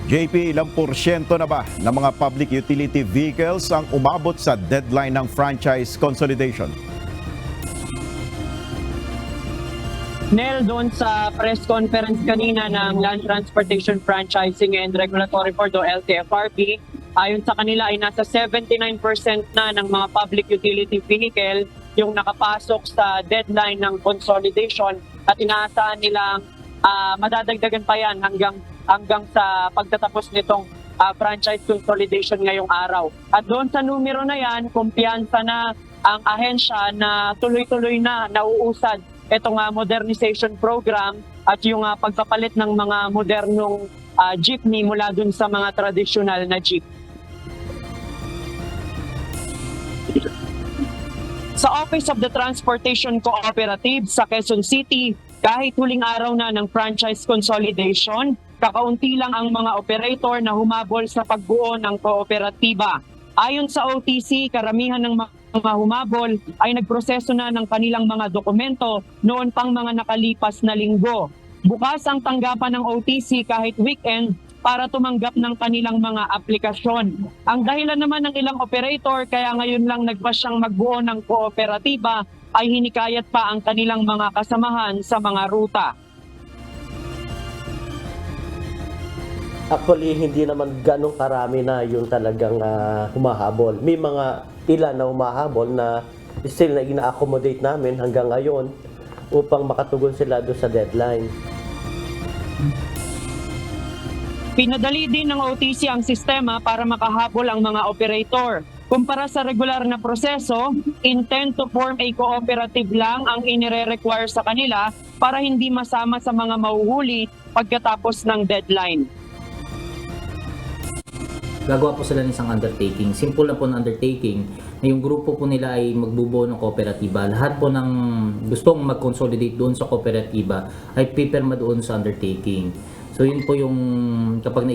JP, ilang porsyento na ba ng mga public utility vehicles ang umabot sa deadline ng franchise consolidation? Nel, doon sa press conference kanina ng Land Transportation Franchising and Regulatory Board o LTFRB, ayon sa kanila ay nasa 79% na ng mga public utility vehicle yung nakapasok sa deadline ng consolidation at inaasahan nilang madadagdagan pa yan hanggang sa pagtatapos nitong franchise consolidation ngayong araw. At doon sa numero na yan, kumpiyansa na ang ahensya na tuloy-tuloy na nauusad itong modernization program at yung pagpapalit ng mga modernong jeepney mula dun sa mga traditional na jeep. Sa Office of the Transportation Cooperative sa Quezon City, kahit huling araw na ng franchise consolidation, kakaunti lang ang mga operator na humabol sa pagbuo ng kooperatiba. Ayon sa OTC, karamihan ng mga humabol ay nagproseso na ng kanilang mga dokumento noon pang mga nakalipas na linggo. Bukas ang tanggapan ng OTC kahit weekend para tumanggap ng kanilang mga aplikasyon. Ang dahilan naman ng ilang operator kaya ngayon lang nagpasyang magbuo ng kooperatiba ay hinikayat pa ang kanilang mga kasamahan sa mga ruta. Actually, hindi naman ganong karami na yung talagang humahabol. May mga ilan na humahabol na still na ina-accommodate namin hanggang ngayon upang makatugon sila doon sa deadline. Pinadali din ng OTC ang sistema para makahabol ang mga operator. Kumpara sa regular na proseso, intent to form a cooperative lang ang inire-require sa kanila para hindi masama sa mga mahuhuli pagkatapos ng deadline. Gagawa po sila ng isang undertaking. Simple na po na undertaking na yung grupo po nila ay magbubuo ng kooperatiba. Lahat po ng gustong mag-consolidate doon sa kooperatiba ay pipirma doon sa undertaking. So yun po yung kapag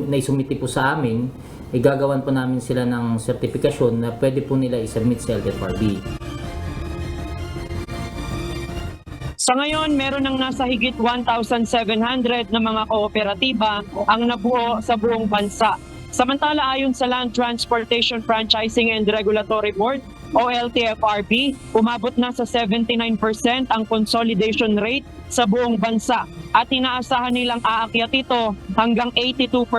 naisumiti po sa amin, igagawan po namin sila ng sertifikasyon na pwede po nila isubmit sa LTFRB. Sa ngayon, meron ng nasa higit 1,700 na mga kooperatiba ang nabuo sa buong bansa. Samantala, ayon sa Land Transportation Franchising and Regulatory Board o LTFRB, umabot na sa 79% ang consolidation rate sa buong bansa at inaasahan nilang aakyat ito hanggang 82%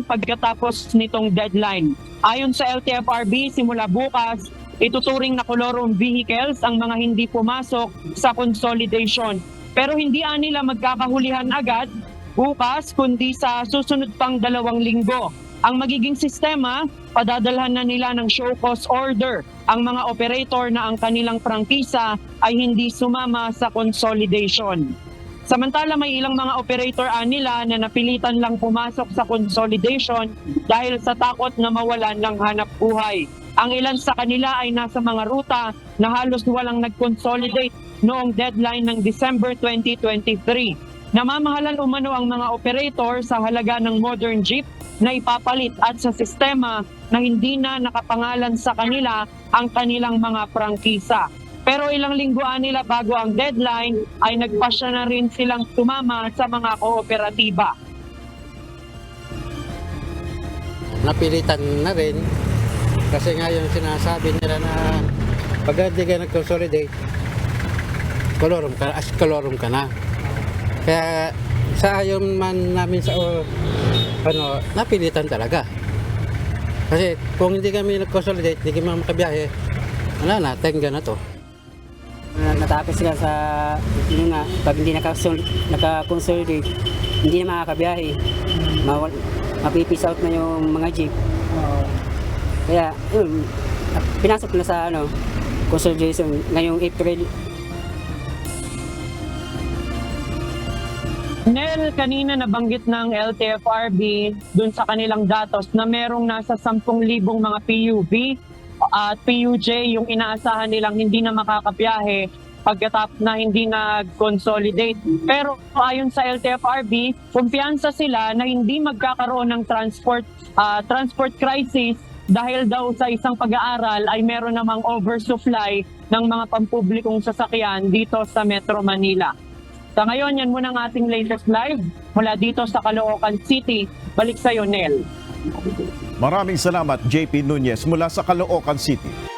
pagkatapos nitong deadline. Ayon sa LTFRB, simula bukas, ituturing na kolorong vehicles ang mga hindi pumasok sa consolidation. Pero hindi nila magkakahulihan agad bukas kundi sa susunod pang 2 linggo. Ang magiging sistema, padadalhan na nila ng show cause order ang mga operator na ang kanilang prangkisa ay hindi sumama sa consolidation. Samantala may ilang mga operator nila na napilitan lang pumasok sa consolidation dahil sa takot na mawalan ng hanap buhay. Ang ilan sa kanila ay nasa mga ruta na halos walang nag-consolidate noong deadline ng December 2023. Namamahalan umano ang mga operator sa halaga ng modern jeep na ipapalit at sa sistema na hindi na nakapangalan sa kanila ang kanilang mga prangkisa. Pero ilang lingguan nila bago ang deadline ay nagpasya na rin silang tumama sa mga kooperatiba. Napilitan na rin kasi nga yung sinasabi nila na pag hindi ka nag-consolidate, kolorum ka na. Kaya sa ayaw man namin sa napilitan talaga. Kasi kung hindi kami nag-consolidate, hindi kami makabiyahe, wala na, tengga na to. Natapos sila sa pag hindi naka-consolidate, hindi na makakabiyahe. Mapipis out na yung mga jeep. Kaya pinasok na sa consolidation ngayong April. Nel, kanina nabanggit ng LTFRB dun sa kanilang datos na merong nasa 10,000 mga PUV at PUJ yung inaasahan nilang hindi na makakabiyahe pagkatapos na hindi nag-consolidate. Pero ayon sa LTFRB, kumpiyansa sila na hindi magkakaroon ng transport crisis dahil daw sa isang pag-aaral ay meron namang oversupply ng mga pampublikong sasakyan dito sa Metro Manila. Sa ngayon, yan muna ang ating latest live mula dito sa Caloocan City. Balik sa iyo, Nel. Maraming salamat, JP Nunez mula sa Caloocan City.